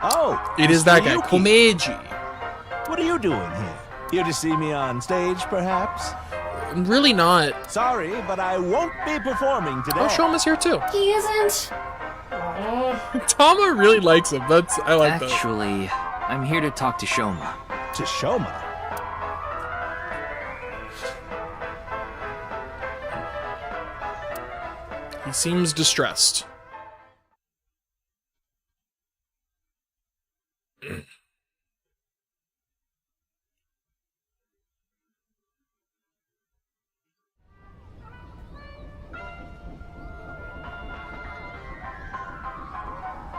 Oh, It is that guy, Yuki. Komeiji. What are you doing here? Here to see me on stage, perhaps? Really not. Sorry, but I won't be performing today. Oh, Shoma's here too. He isn't. Tama really likes him. I like that. Actually, I'm here to talk to Shoma. To Shoma? He seems distressed.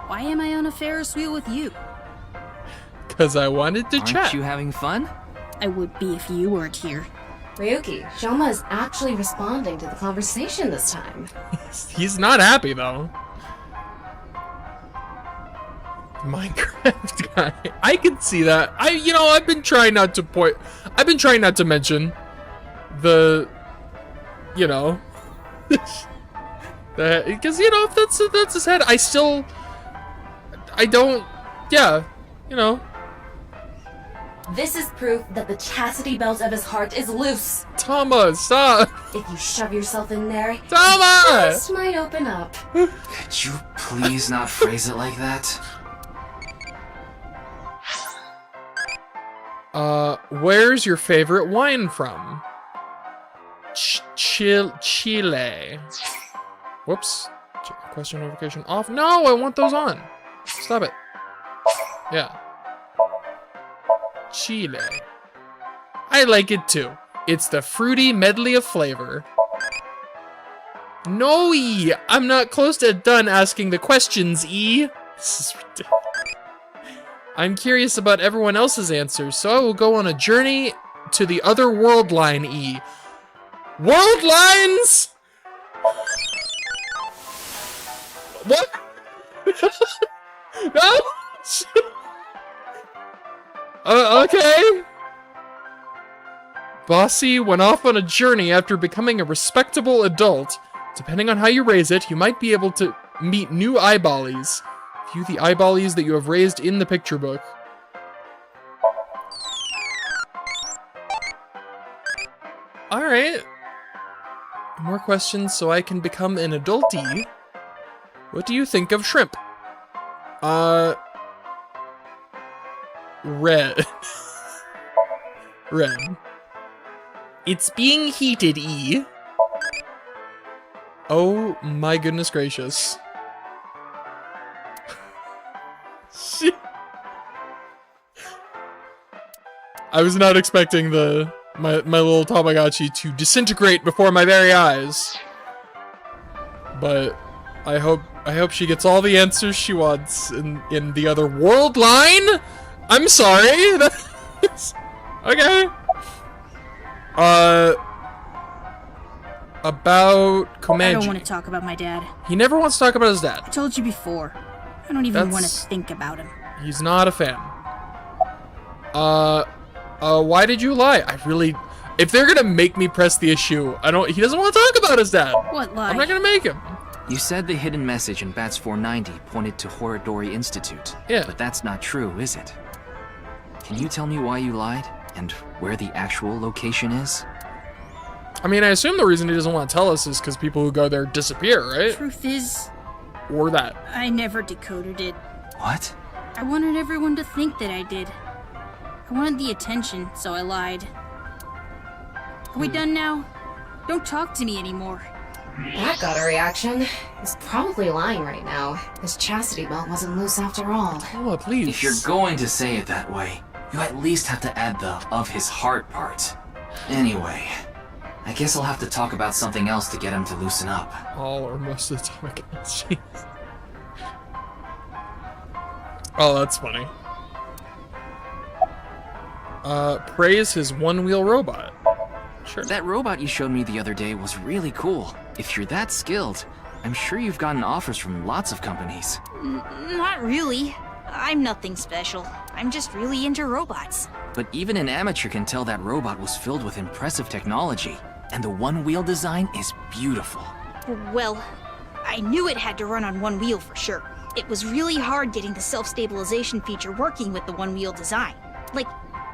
Why am I on a Ferris wheel with you? Because I wanted to Aren't chat. you having fun? I would be if you weren't here. Ryuki, Shoma is actually responding to the conversation this time. He's not happy though. Minecraft guy. I can see that. I've been trying not to mention the, that, because if that's his head. This is proof that the chastity belt of his heart is loose. Tama, stop. If you shove yourself in there, Tama! this might open up. Could you please not phrase it like that? Where's your favorite wine from? Chile. Whoops. Question notification off. No, I want those on. Stop it. Yeah. Chile. I like it too. It's the fruity medley of flavor. No, E. I'm not close to done asking the questions, E. This is ridiculous. I'm curious about everyone else's answers, so I will go on a journey to the other world line, E. World lines? What? No? Okay. Bossy went off on a journey after becoming a respectable adult. Depending on how you raise it, you might be able to meet new eyeballies. View the eyeballies that you have raised in the picture book. Alright. More questions so I can become an adultie. What do you think of shrimp? Red. Red. It's being heated, E. Oh my goodness gracious. I was not expecting my little Tamagotchi to disintegrate before my very eyes. But I hope she gets all the answers she wants in the other world line. I'm sorry. Okay. About Komeiji. I don't want to talk about my dad. He never wants to talk about his dad. I told you before. I don't even want to That's- think about him. He's not a fan. Why did you lie? If they're gonna make me press the issue, he doesn't want to talk about his dad. What lie? I'm not gonna make him. You said the hidden message in Bats 490 pointed to Horodori Institute. Yeah. But that's not true, is it? Can you tell me why you lied? And where the actual location is? I mean, I assume the reason he doesn't want to tell us is because people who go there disappear, right? Truth is, Or that. I never decoded it. What? I wanted everyone to think that I did. I wanted the attention, so I lied. Are we done now? Don't talk to me anymore. That got a reaction. He's probably lying right now. His chastity belt wasn't loose after all. Oh, please. If you're going to say it that way, you at least have to add the of his heart part. Anyway, I guess I'll have to talk about something else to get him to loosen up. All or most of the time, I guess. Jeez. Oh, that's funny. Praise his one-wheel robot. Sure. That robot you showed me the other day was really cool. If you're that skilled, I'm sure you've gotten offers from lots of companies. Not really. I'm nothing special. I'm just really into robots. But even an amateur can tell that robot was filled with impressive technology. And the one-wheel design is beautiful. Well, I knew it had to run on one wheel for sure. It was really hard getting the self-stabilization feature working with the one-wheel design. Like,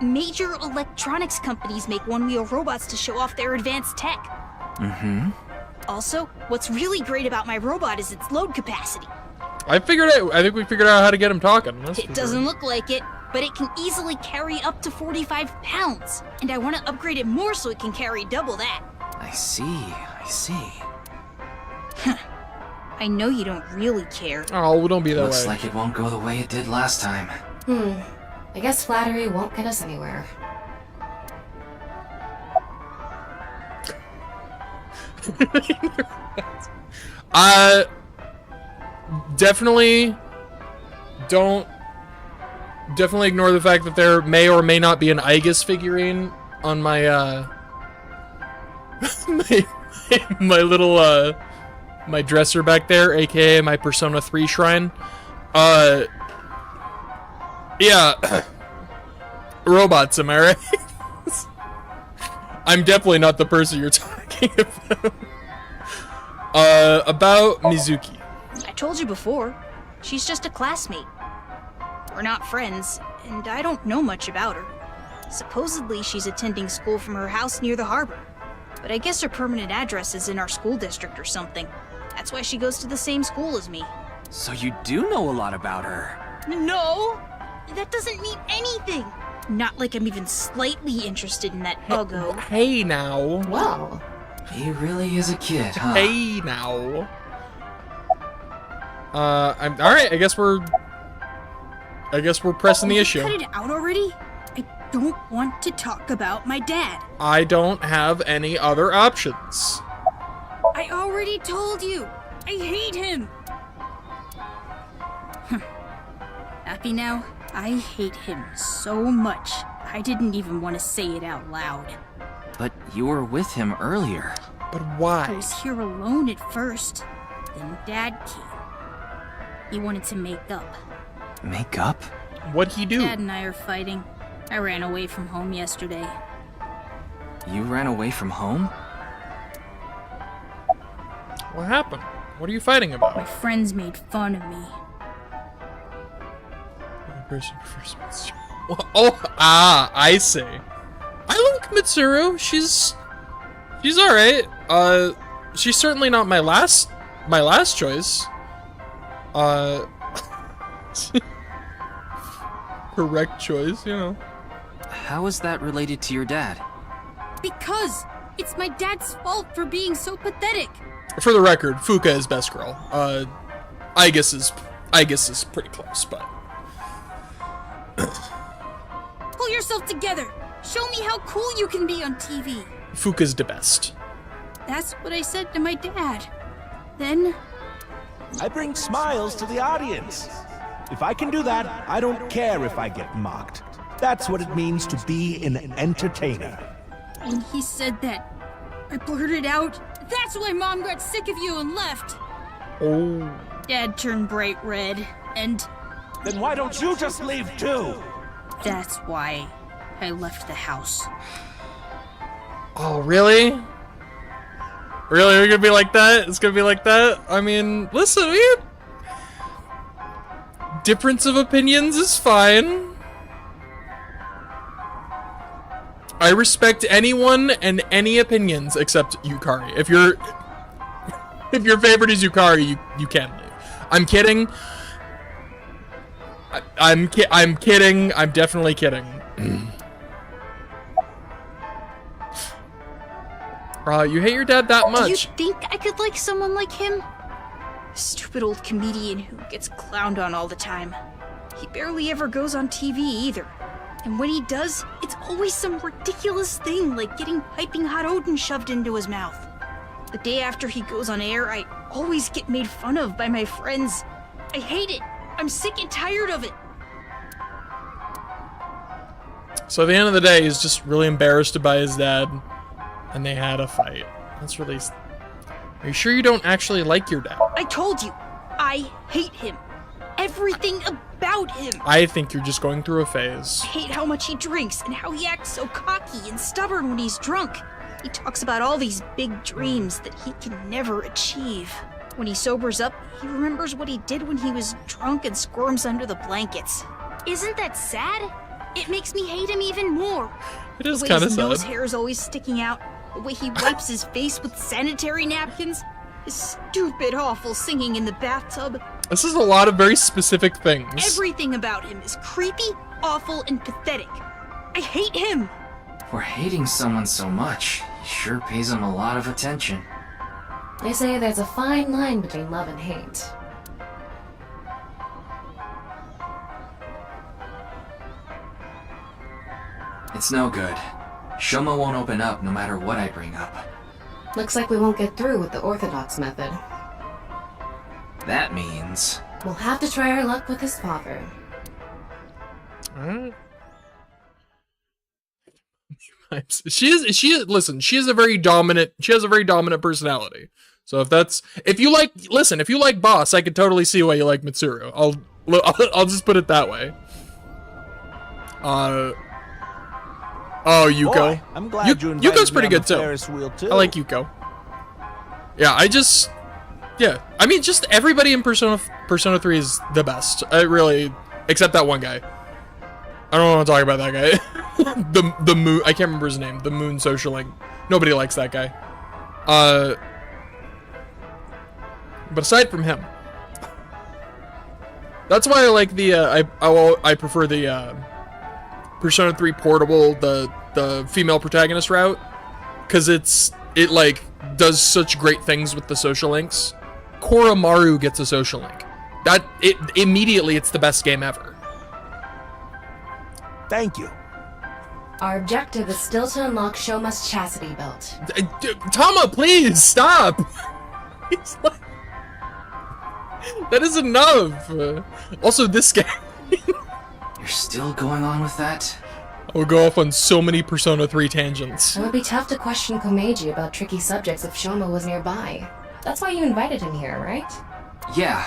major electronics companies make one-wheel robots to show off their advanced tech. Mm-hmm. Also, what's really great about my robot is its load capacity. I think we figured out how to get him talking. It doesn't look like it, but it can easily carry up to 45 pounds. And I want to upgrade it more so it can carry double that. I see. I know you don't really care. Oh, well, don't be that Looks way. like it won't go the way it did last time. I guess flattery won't get us anywhere. Definitely definitely ignore the fact that there may or may not be an Aegis figurine on my my little my dresser back there, aka my Persona 3 shrine. Yeah. Robots, am I right? I'm definitely not the person you're talking about. About Mizuki. I told you before, she's just a classmate. We're not friends, and I don't know much about her. Supposedly, she's attending school from her house near the harbor. But I guess her permanent address is in our school district or something. That's why she goes to the same school as me. So you do know a lot about her. No! That doesn't mean anything! Not like I'm even slightly interested in that buggo. Hey now. Well, He really is a kid, huh? Hey now. I'm alright, I guess we're pressing the Will you issue. Cut it out already? I don't want to talk about my dad. I don't have any other options. I already told you. I hate him. Happy now? I hate him so much. I didn't even want to say it out loud. But you were with him earlier. But I why? was here alone at first. Then Dad came. He wanted to make up. Make up? What'd he do? Dad and I are fighting. I ran away from home yesterday. You ran away from home? What happened? What are you fighting My about? friends made fun of me. Oh, I see. I like Mitsuru. She's alright. She's certainly not my last choice. Correct choice, you know. How is that related to your dad? Because it's my dad's fault for being so pathetic. For the record, Fuka is best girl. Aegis is pretty close, but Pull yourself together. Show me how cool you can be on TV. Fuka's the best. That's what I said to my dad. Then I bring smiles to the audience. If I can do that, I don't care if I get mocked. That's what it means to be an entertainer. when he said that, I blurted out, "That's why Mom got sick of you and left." Oh. Dad turned bright red, and Then why don't you just leave too? that's why I left the house. Oh, really? Really? We're gonna be like that? It's gonna be like that? I mean, listen, difference of opinions is fine. I respect anyone and any opinions except Yukari. If your favorite is Yukari, you can leave. I'm kidding. I'm kidding. I'm definitely kidding. You hate your dad that much. Do you think I could like someone like him? Stupid old comedian who gets clowned on all the time. He barely ever goes on TV either. And when he does, it's always some ridiculous thing like getting piping hot Odin shoved into his mouth. The day after he goes on air, I always get made fun of by my friends. I hate it. I'm sick and tired of it. So at the end of the day, he's just really embarrassed by his dad, and they had a fight. That's really... Are you sure you don't actually like your dad? I told you, I hate him. Everything about him. I think you're just going through a phase. I hate how much he drinks and how he acts so cocky and stubborn when he's drunk. He talks about all these big dreams that he can never achieve. When he sobers up, he remembers what he did when he was drunk and squirms under the blankets. Isn't that sad? It makes me hate him even more. It is The way kind of his nose sad. hair is always sticking out, the way he wipes his face with sanitary napkins, his stupid, awful singing in the bathtub. This is a lot of very specific things. Everything about him is creepy, awful, and pathetic. I hate him! For hating someone so much, he sure pays him a lot of attention. They say there's a fine line between love and hate. It's no good. Shoma won't open up no matter what I bring up. Looks like we won't get through with the orthodox method. That means... We'll have to try our luck with his father. Alright. She has a very dominant personality. So if you like Boss, I could totally see why you like Mitsuru. I'll just put it that way. Oh, Yuko. Boy, I'm glad you invited Yuko's me pretty on the good too. Ferris wheel too. I like Yuko. Yeah, I mean, just everybody in Persona 3 is the best. I really, except that one guy. I don't want to talk about that guy. the moon, I can't remember his name. The moon social link. Nobody likes that guy. But aside from him, that's why I like the I prefer the Persona 3 Portable, the female protagonist route, because it like does such great things with the social links. Koromaru gets a social link. Immediately it's the best game ever. Thank you. Our objective is still to unlock Shoma's chastity belt. Tama, please stop. He's like, that is enough. Also, this guy. You're still going on with that? I would go off on so many Persona 3 tangents. It would be tough to question Komeiji about tricky subjects if Shoma was nearby. That's why you invited him here, right? Yeah,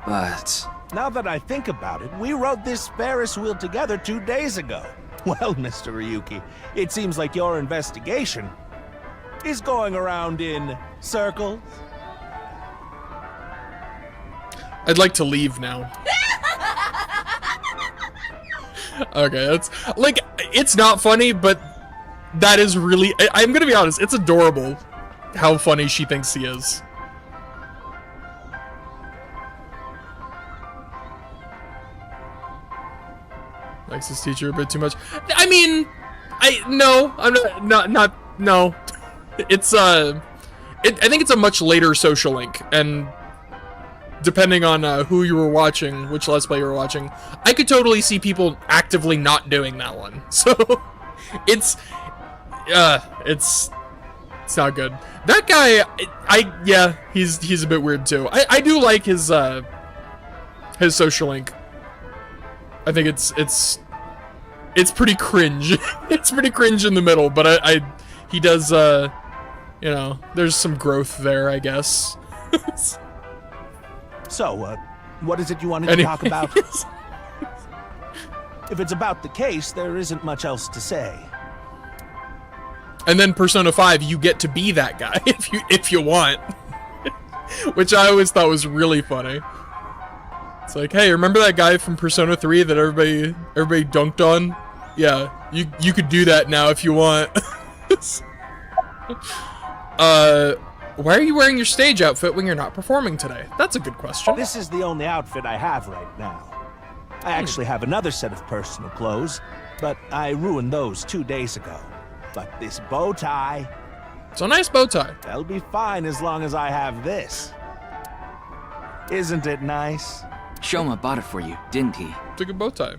but... Now that I think about it, we rode this Ferris wheel together 2 days ago. Well, Mr. Ryuki, it seems like your investigation is going around in circles. I'd like to leave now. Okay, that's like, it's not funny, but that is really, I'm gonna be honest, it's adorable how funny she thinks he is. Likes his teacher a bit too much. I mean, no. It's I think it's a much later social link, and depending on who you were watching, which Let's Play you were watching, I could totally see people actively not doing that one. So it's not good. That guy, he's a bit weird too. I do like his social link. I think it's pretty cringe. It's pretty cringe in the middle, but he does, you know, there's some growth there, I guess. So, what is it you wanted to talk about? If it's about the case, there isn't much else to say. And then Persona 5, you get to be that guy if you want. Which I always thought was really funny. It's like, hey, remember that guy from Persona 3 that everybody dunked on? Yeah, you could do that now if you want. Why are you wearing your stage outfit when you're not performing today? That's a good question. This is the only outfit I have right now. I actually have another set of personal clothes, but I ruined those 2 days ago. But this bow tie... It's a nice bow tie. That'll be fine as long as I have this. Isn't it nice? Shoma bought it for you, didn't he? It's a good bow tie.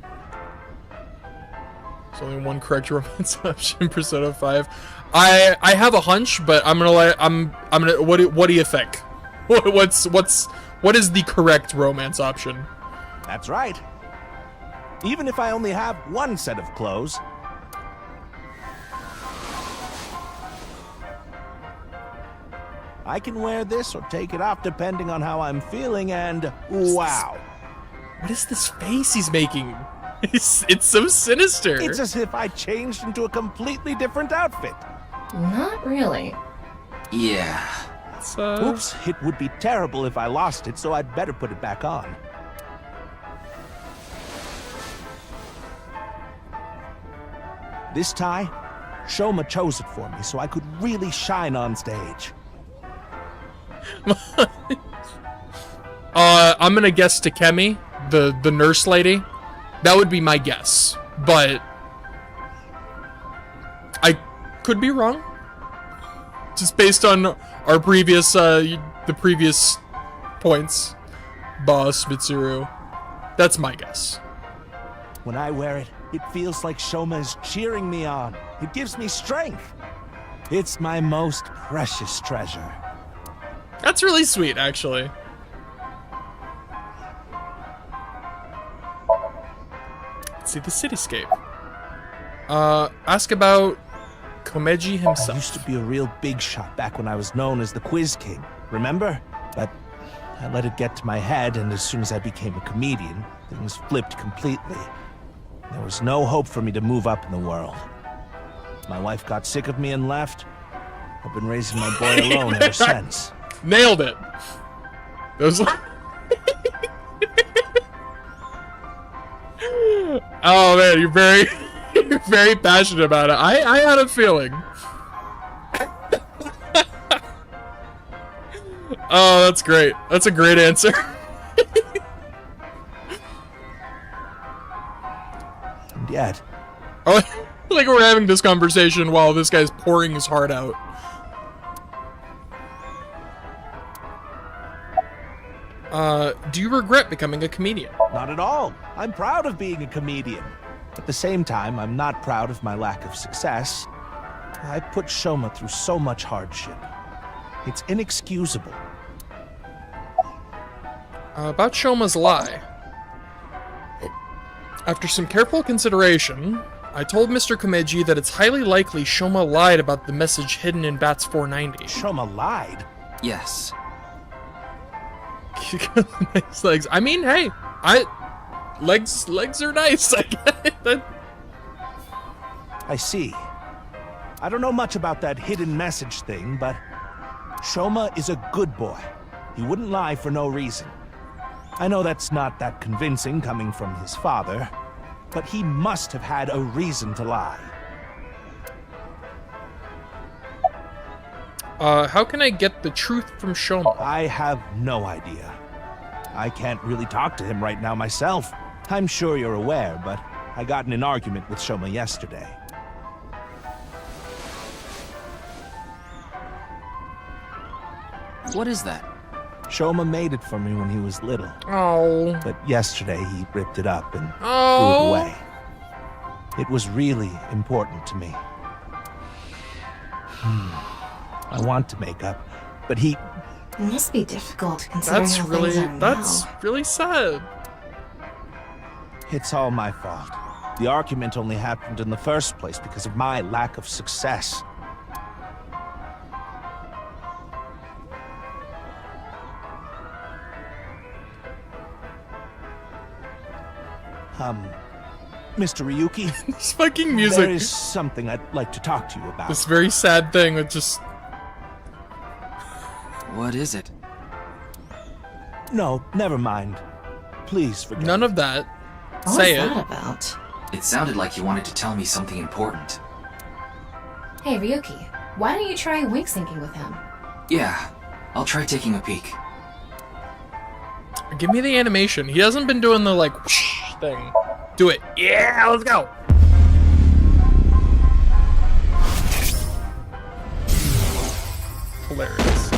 There's only one correct romance option in Persona 5. I have a hunch, but I'm gonna what do you think? What is the correct romance option? That's right. Even if I only have one set of clothes, I can wear this or take it off depending on how I'm feeling, and wow. What is this face he's making? It's so sinister. It's as if I changed into a completely different outfit. Not really. Yeah, It's, Oops, it would be terrible if I lost it, so I'd better put it back on. This tie, Shoma chose it for me so I could really shine on stage. I'm gonna guess Takemi, the nurse lady. That would be my guess, but I could be wrong. Just based on our previous, the previous points. Boss, Mitsuru. That's my guess. When I wear it, it feels like Shoma is cheering me on. It gives me strength. It's my most precious treasure. That's really sweet, actually. Let's see the cityscape. Ask about Komeji I himself. used to be a real big shot back when I was known as the Quiz King, remember? But I let it get to my head, and as soon as I became a comedian, things flipped completely. There was no hope for me to move up in the world. My wife got sick of me and left. I've been raising my boy alone ever since. Nailed it. Those. Oh man, you're very passionate about it. I had a feeling. Oh, that's great. That's a great answer. And yet, Oh, like we're having this conversation while this guy's pouring his heart out. Do you regret becoming a comedian? not at all. I'm proud of being a comedian. At the same time, I'm not proud of my lack of success. I put Shoma through so much hardship. It's inexcusable. About Shoma's lie. After some careful consideration, I told Mr. Komeji that it's highly likely Shoma lied about the message hidden in Bats 490. Shoma lied. Yes. Nice legs. I mean, hey, legs are nice. I get it. I see. I don't know much about that hidden message thing, but Shoma is a good boy. He wouldn't lie for no reason. I know that's not that convincing coming from his father, but he must have had a reason to lie. How can I get the truth from Shoma? I have no idea. I can't really talk to him right now myself. I'm sure you're aware, but I got in an argument with Shoma yesterday. What is that? Shoma made it for me when he was little, Oh. but yesterday he ripped it up and threw Oh. it away. It was really important to me. I want to make up, but he... It must be difficult considering That's how really things are that's now. really sad. It's all my fault. The argument only happened in the first place because of my lack of success. Mr. Ryuki, This fucking there music. is something I'd like to talk to you about. This very sad thing with just What is it? No, never mind. Please forget. none of that. What Say was it. that about? It sounded like you wanted to tell me something important. Hey, Ryuki, why don't you try wink syncing with him? Yeah, I'll try taking a peek. Give me the animation. He hasn't been doing the like thing. Do it. Yeah, let's go. Hilarious.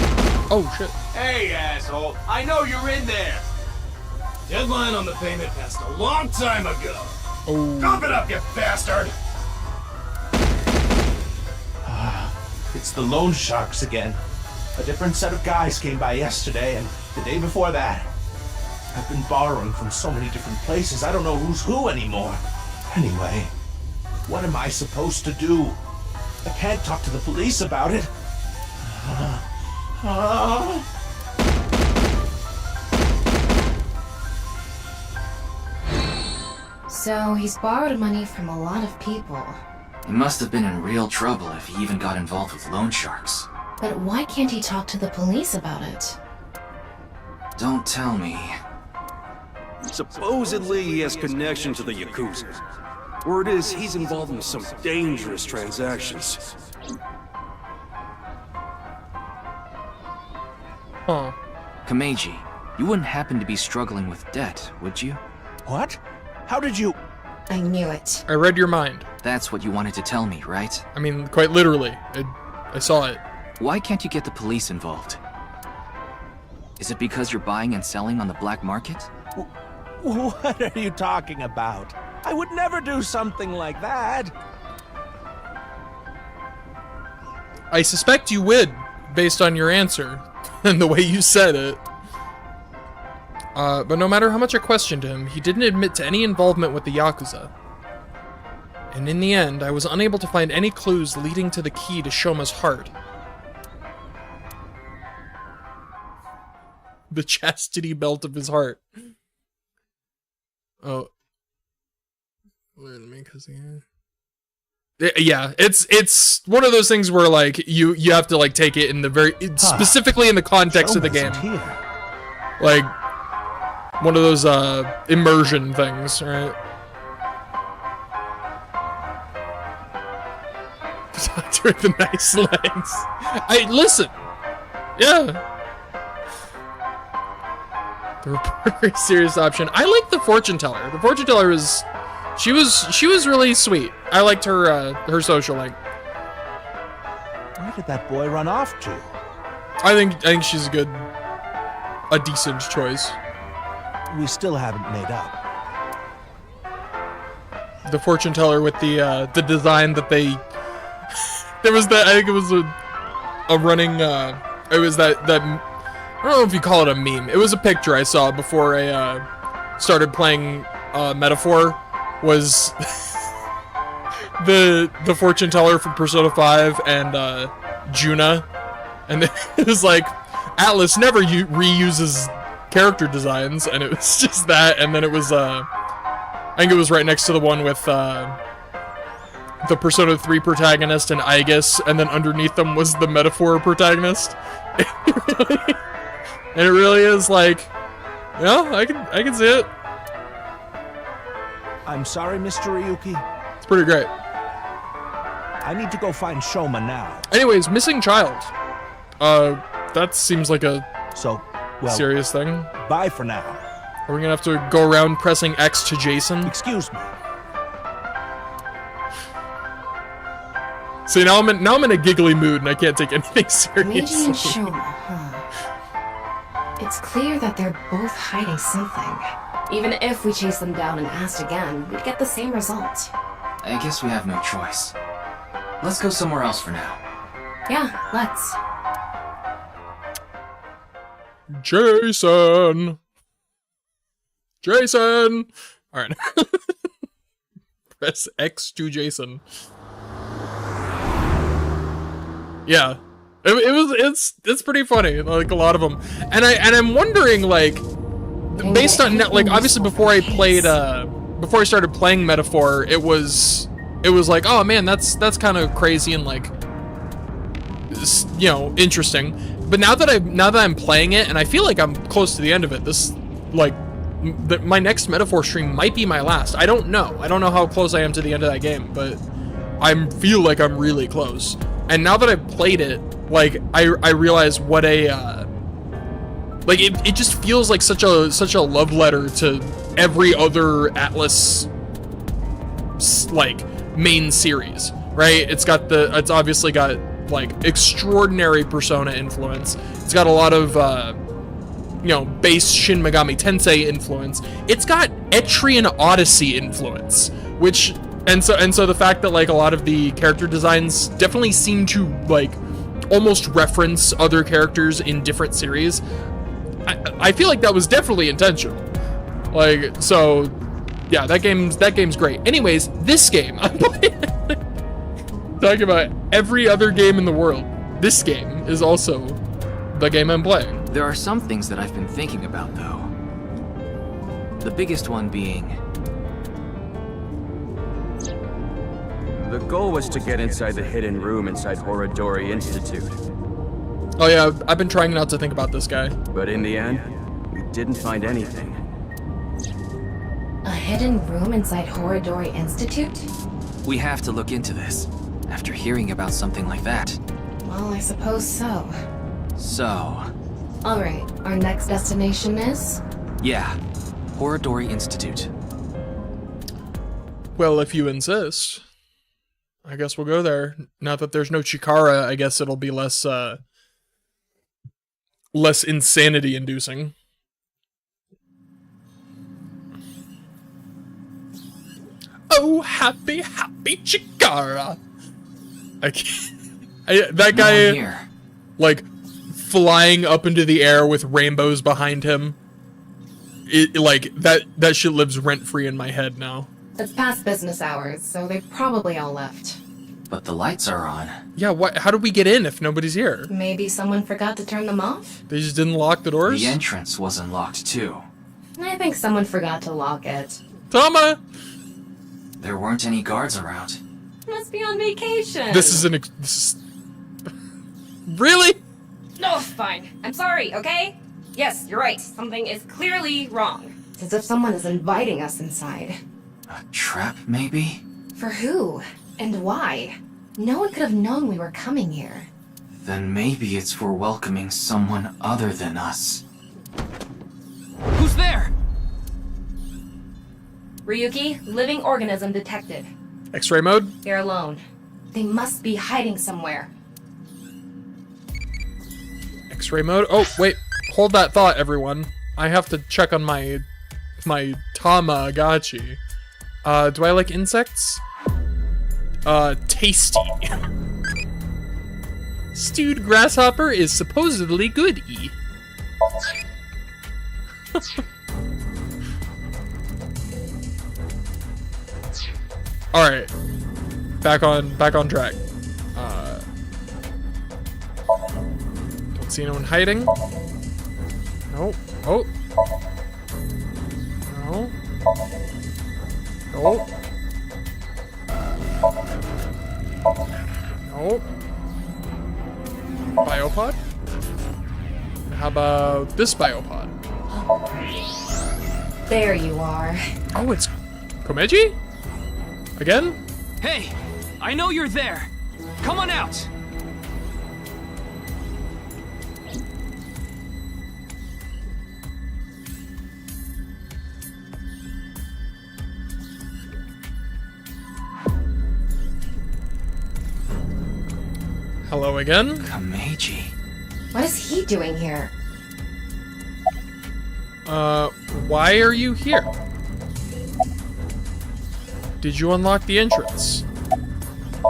Oh shit. Hey, asshole! I know you're in there! Deadline on the payment passed a long time ago! Oh. Drop it up, you bastard! It's the loan sharks again. A different set of guys came by yesterday and the day before that. I've been borrowing from so many different places, I don't know who's who anymore. Anyway, what am I supposed to do? I can't talk to the police about it. So, he's borrowed money from a lot of people. He must have been in real trouble if he even got involved with loan sharks. But why can't he talk to the police about it? Don't tell me. Supposedly he has connection to the Yakuza. Word is he's involved in some dangerous transactions. Huh. Kameji, you wouldn't happen to be struggling with debt, would you? What? How did you... I knew it. I read your mind. That's what you wanted to tell me, right? I mean, quite literally. I saw it. Why can't you get the police involved? Is it because you're buying and selling on the black market? What are you talking about? I would never do something like that. I suspect you would, based on your answer and the way you said it. But no matter how much I questioned him, he didn't admit to any involvement with the Yakuza. And in the end, I was unable to find any clues leading to the key to Shoma's heart. The chastity belt of his heart. Oh. Wait a minute, yeah, it's one of those things where like you have to like take it in the very specifically in the context of the game. Here. Like one of those immersion things, right? During the nice legs. Listen. Yeah. The reporter is serious option. I like the fortune teller. The fortune teller was she was really sweet. I liked her her social link. Where did that boy run off to? I think she's a decent choice. We still haven't made up. The fortune teller with the design that they there was that, I think it was a running it was that I don't know if you call it a meme. It was a picture I saw before I started playing Metaphor. Was the fortune teller from Persona 5 and Juna, and it was like Atlas never reuses character designs, and it was just that, and then it was I think it was right next to the one with the Persona 3 protagonist and Aegis, and then underneath them was the Metaphor protagonist. And it really is like, yeah, I can see it. I'm sorry, Mr. Ryuki. It's pretty great. I need to go find Shoma now. Anyways, missing child. That seems like a serious thing. Bye for now. Are we gonna have to go around pressing X to Jason? Excuse me. See, now I'm in a giggly mood and I can't take anything Meiji seriously. and Shoma, huh? It's clear that they're both hiding something. Even if we chased them down and asked again, we'd get the same result. I guess we have no choice. Let's go somewhere else for now. Yeah, let's. Jason! Alright. Press X to Jason. Yeah. It's pretty funny, like a lot of them. And I'm wondering, like, based on like obviously before I started playing Metaphor, it was like, oh man, that's kind of crazy and like, you know, interesting. But now that I'm playing it and I feel like I'm close to the end of it, this like my next Metaphor stream might be my last. I don't know how close I am to the end of that game, but I feel like I'm really close. And now that I've played it, like I realize what a like it just feels like such a love letter to every other Atlas like main series, right? It's obviously got like extraordinary Persona influence. It's got a lot of you know, base Shin Megami Tensei influence. It's got Etrian Odyssey influence, which and so the fact that like a lot of the character designs definitely seem to like almost reference other characters in different series. I feel like that was definitely intentional. Like, so yeah, that game's great. Anyways, this game I'm playing talking about every other game in the world. This game is also the game I'm playing. There are some things that I've been thinking about, though. The biggest one being... The goal was to get inside the hidden room inside Horodori Institute. Oh yeah, I've been trying not to think about this guy. But in the end, we didn't find anything. A hidden room inside Horadori Institute? We have to look into this. After hearing about something like that. Well, I suppose so. So... Alright, our next destination is? yeah. Horadori Institute. Well, if you insist, I guess we'll go there. Now that there's no Chikara, I guess it'll be less insanity inducing. Oh, happy, happy Chikara! I can't. That No one guy, here. like, flying up into the air with rainbows behind him. Like, that shit lives rent-free in my head now. It's past business hours, so they probably all left. But the lights are on. Yeah, how did we get in if nobody's here? Maybe someone forgot to turn them off? They just didn't lock the doors? The entrance wasn't locked too. I think someone forgot to lock it. Tama! There weren't any guards around. Must be on vacation. This is really? No, fine. I'm sorry, okay? Yes, you're right. Something is clearly wrong. It's as if someone is inviting us inside. A trap, maybe? For who? And why? No one could have known we were coming here. Then maybe it's for welcoming someone other than us. Who's there? Ryuki, living organism detected. X-ray mode? They're alone. They must be hiding somewhere. X-ray mode? Oh, wait. Hold that thought, everyone. I have to check on my Tamagotchi. Do I like insects? Tasty. Stewed grasshopper is supposedly good-y. Alright. Back on track. Don't see anyone hiding. No. Oh. No. No. No. Biopod? How about this biopod? There you are. Oh, it's Komeji? Again? Hey, I know you're there. Come on out. Hello again? Kameji. What is he doing here? Why are you here? Did you unlock the entrance?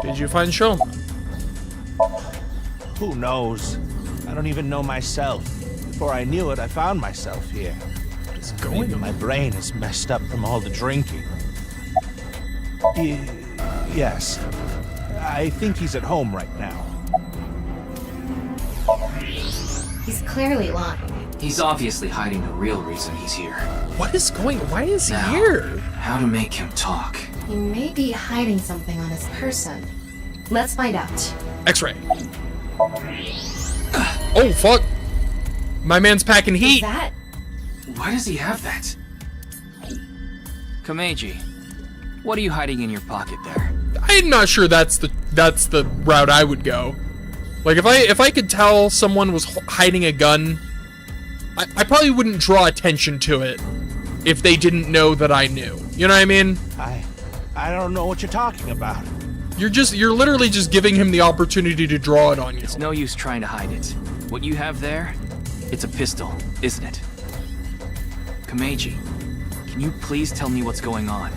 Did you find Shoma? Who knows? I don't even know myself. Before I knew it, I found myself here. What is Maybe going on? my brain is messed up from all the drinking. Yes. I think he's at home right now. He's clearly lying. He's obviously hiding the real reason he's here. What is going? Why is he Now, here? how to make him talk? He may be hiding something on his person. Let's find out. X-ray. Oh fuck! My man's packing Is heat. that? Why does he have that? Kameji, what are you hiding in your pocket there? I'm not sure that's the route I would go. Like if I could tell someone was hiding a gun, I probably wouldn't draw attention to it if they didn't know that I knew. You know what I mean? I don't know what you're talking about. You're literally just giving him the opportunity to draw it on you. It's no use trying to hide it. What you have there, it's a pistol, isn't it? Kameji, can you please tell me what's going on?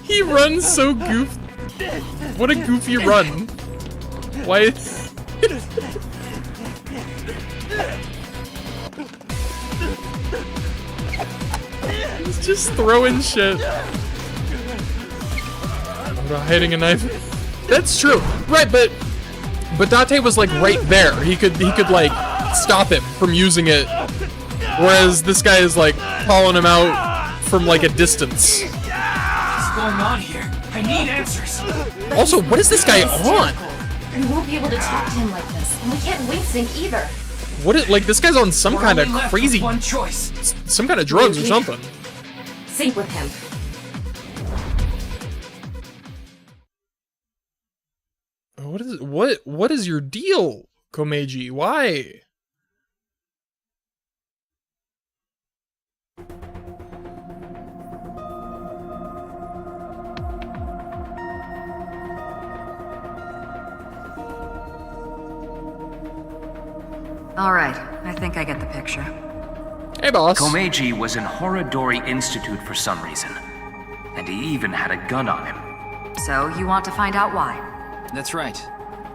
He runs so goofy. What a goofy run. Why? He's just throwing shit. I'm not hiding a knife. That's true. Right, but Date was like right there. He could like stop him from using it Whereas this guy is like calling him out from like a distance. What's going on here? I need answers. Also, what is this guy on? We won't be able to talk to him like this, and we can't wing sync either. What is, like, this guy's on some We're kind of only left crazy, with one choice. some kind of drugs or something. Sync with him. What is your deal, Komeiji? Why? All right, I think I get the picture. Hey, boss. Komeiji was in Horodori Institute for some reason. And he even had a gun on him. So, you want to find out why? That's right.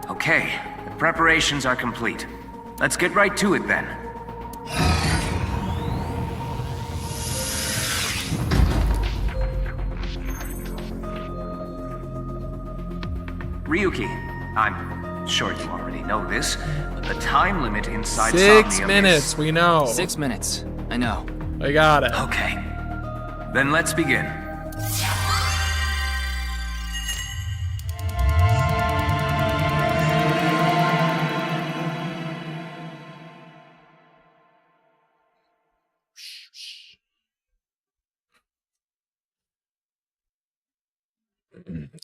Okay, the preparations are complete. Let's get right to it then. Ryuki, I'm sure you already know this, but the time limit inside 6 Somnium minutes, is... we know. 6 minutes. I know. I got it. Okay. Then let's begin.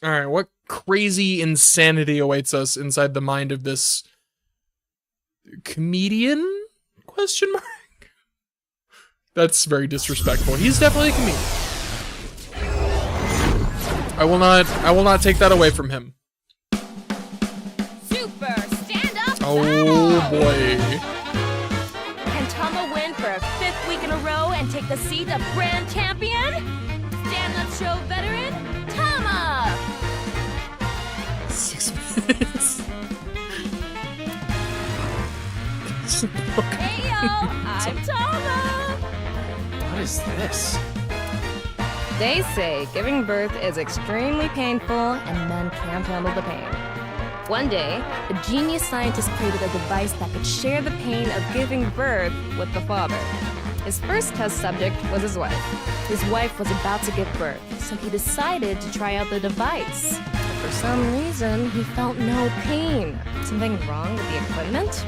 All right, what crazy insanity awaits us inside the mind of this comedian? Question mark. That's very disrespectful. He's definitely a comedian. I will not take that away from him. Super! Stand up! Oh boy. Can Tama win for a 5th week in a row and take the seat of Grand Champion? Stand-up show veteran, Tama! 6 minutes. Heyo, I'm Tama! What is this? They say giving birth is extremely painful and men can't handle the pain. One day, a genius scientist created a device that could share the pain of giving birth with the father. His first test subject was his wife. His wife was about to give birth, so he decided to try out the device. But for some reason, he felt no pain. Something wrong with the equipment?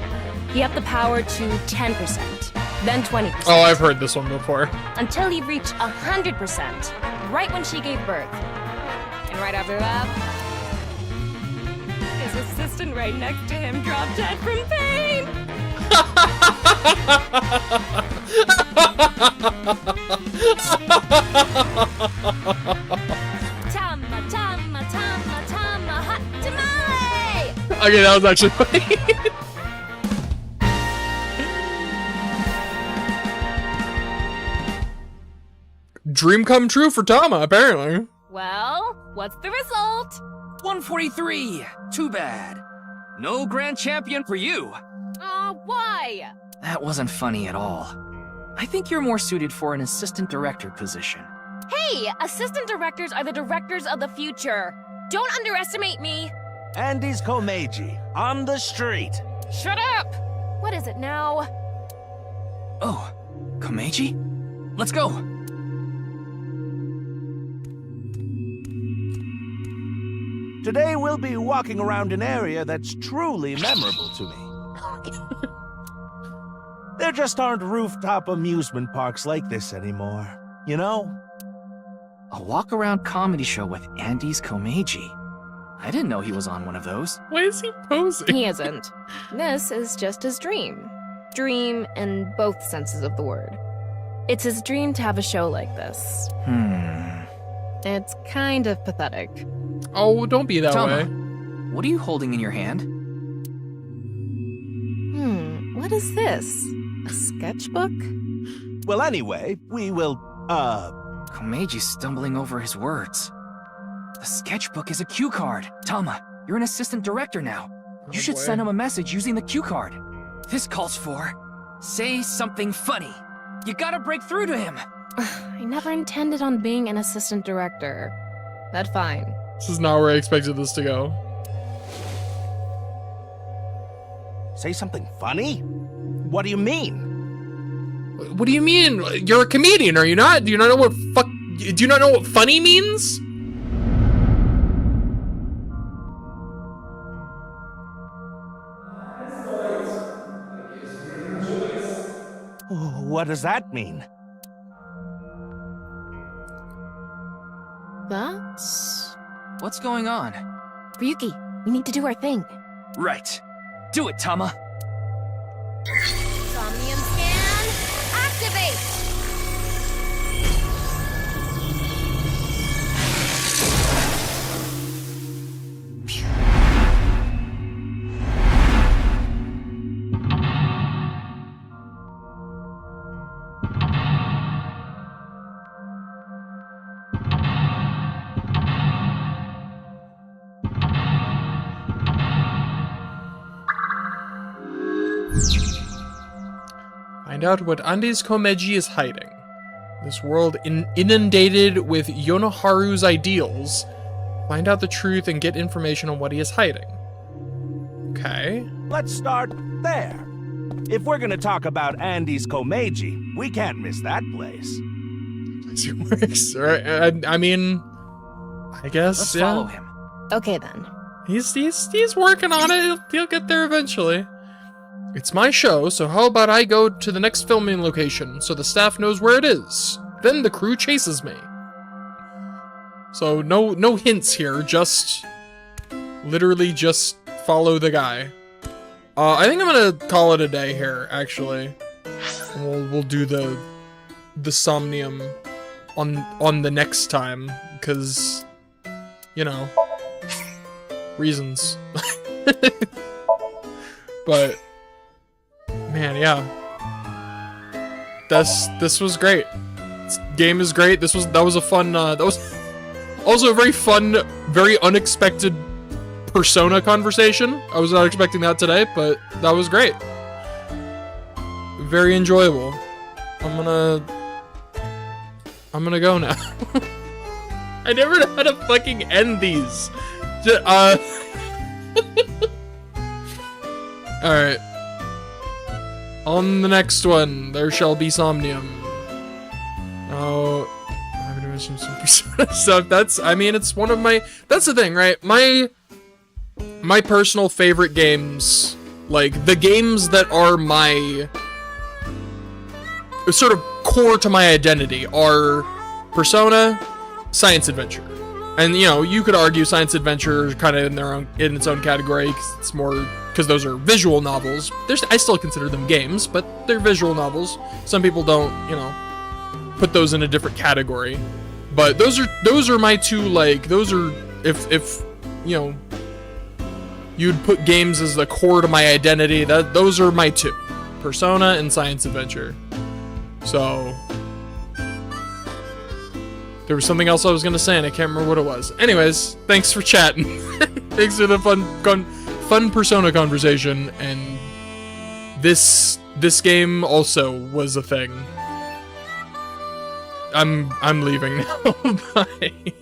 He upped the power to 10%, then 20%. Oh, I've heard this one before. Until he reached 100%, right when she gave birth. And right after that, his assistant right next to him dropped dead from pain. Tama, Tama, Tama, Tama, hot tamale! Okay, that was actually funny. Dream come true for Tama, apparently. Well, what's the result? 143! Too bad. No grand champion for you. Why? That wasn't funny at all. I think you're more suited for an assistant director position. Hey, assistant directors are the directors of the future. Don't underestimate me. Andy's Komeiji, on the street. Shut up! What is it now? Oh, Komeiji? Let's go! Today we'll be walking around an area that's truly memorable to me. There just aren't rooftop amusement parks like this anymore, you know? A walk-around comedy show with Andy's Komeiji. I didn't know he was on one of those. Why is he posing? He isn't. This is just his dream. Dream in both senses of the word. It's his dream to have a show like this. It's kind of pathetic. Oh, don't be that Tama, way. what are you holding in your hand? What is this? A sketchbook? Well, anyway, we will, Komeiji's stumbling over his words. The sketchbook is a cue card. Tama, you're an assistant director now. You should send him a message using the cue card. This calls for, say something funny. You gotta break through to him. I never intended on being an assistant director. That's fine. This is not where I expected this to go. say something funny? What do you mean? What do you mean? You're a comedian, are you not? Do you not know what funny means? What does that mean? That's... What's going on? Ryuki, we need to do our thing. Right. Do it, Tama. Somnium scan, activate! Find out what Andes Komeiji is hiding. This world inundated with Yonoharu's ideals. Find out the truth and get information on what he is hiding. Okay. Let's start there. If we're gonna talk about Andes Komeiji, we can't miss that place. I mean, I guess, Let's yeah. follow him. Okay then. He's working on it. He'll get there eventually. It's my show, so how about I go to the next filming location so the staff knows where it is? Then the crew chases me. So no hints here, just literally just follow the guy. I think I'm gonna call it a day here, actually. We'll do the Somnium on the next time, because you know, reasons. But man, yeah. This was great. This game is great. That was a fun that was also a very fun, very unexpected Persona conversation. I was not expecting that today, but that was great. Very enjoyable. I'm gonna go now. I never know how to fucking end these. Alright. On the next one, there shall be Somnium. Oh, I'm gonna mention some Persona stuff. It's one of my, that's the thing, right? My personal favorite games, like, the games that are my, sort of core to my identity are Persona, Science Adventure. And, you know, you could argue Science Adventure kind of in its own category, because it's more, because those are visual novels. I still consider them games, but they're visual novels. Some people don't, you know, put those in a different category. But those are my two, like, those are, if you know, you'd put games as the core to my identity, those are my two. Persona and Science Adventure. So there was something else I was gonna say and I can't remember what it was. Anyways, thanks for chatting. Thanks for the fun Persona conversation, and this game also was a thing. I'm leaving now. Bye.